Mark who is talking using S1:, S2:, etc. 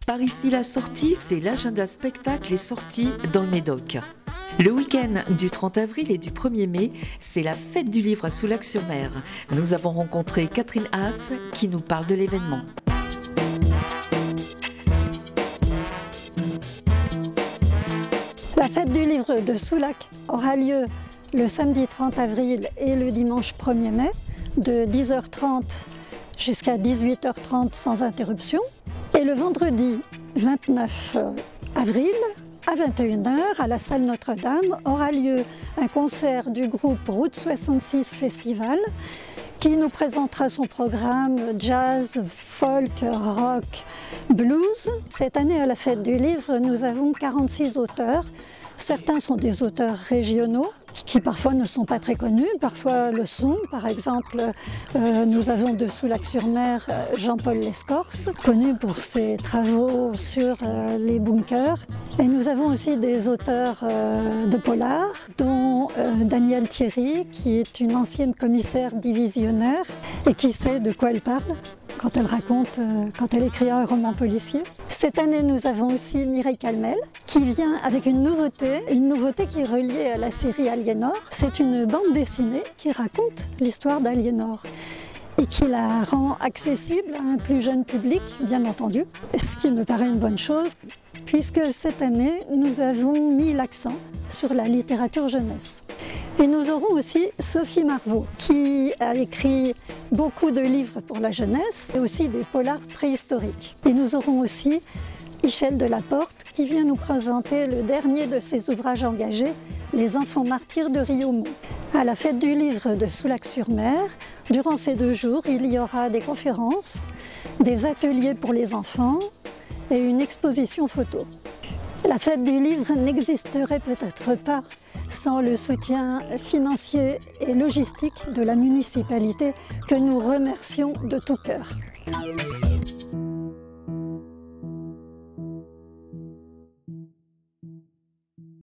S1: Par ici, la sortie, c'est l'agenda spectacle et sorties dans le Médoc. Le week-end du 30 avril et du 1er mai, c'est la fête du livre à Soulac-sur-Mer. Nous avons rencontré Catherine Haas qui nous parle de l'événement.
S2: La fête du livre de Soulac aura lieu le samedi 30 avril et le dimanche 1er mai, de 10h30 jusqu'à 18h30 sans interruption. Et le vendredi 29 avril, à 21h, à la salle Notre-Dame, aura lieu un concert du groupe Route 66 Festival qui nous présentera son programme jazz, folk, rock, blues. Cette année, à la fête du livre, nous avons 46 auteurs. Certains sont des auteurs régionaux qui parfois ne sont pas très connus, parfois le sont. Par exemple, nous avons de Soulac-sur-Mer Jean-Paul Lescorce, connu pour ses travaux sur les bunkers. Et nous avons aussi des auteurs de polar, dont Danielle Thierry, qui est une ancienne commissaire divisionnaire et qui sait de quoi elle parle quand elle raconte, quand elle écrit un roman policier. Cette année, nous avons aussi Mireille Calmel, qui vient avec une nouveauté qui est reliée à la série Aliénor. C'est une bande dessinée qui raconte l'histoire d'Aliénor et qui la rend accessible à un plus jeune public, bien entendu, ce qui me paraît une bonne chose, puisque cette année, nous avons mis l'accent sur la littérature jeunesse. Et nous aurons aussi Sophie Marvaux, qui a écrit beaucoup de livres pour la jeunesse et aussi des polars préhistoriques. Et nous aurons aussi Michel Delaporte, qui vient nous présenter le dernier de ses ouvrages engagés, Les enfants martyrs de Riaumont. À la fête du livre de Soulac-sur-Mer, durant ces 2 jours, il y aura des conférences, des ateliers pour les enfants et une exposition photo. La fête du livre n'existerait peut-être pas sans le soutien financier et logistique de la municipalité que nous remercions de tout cœur.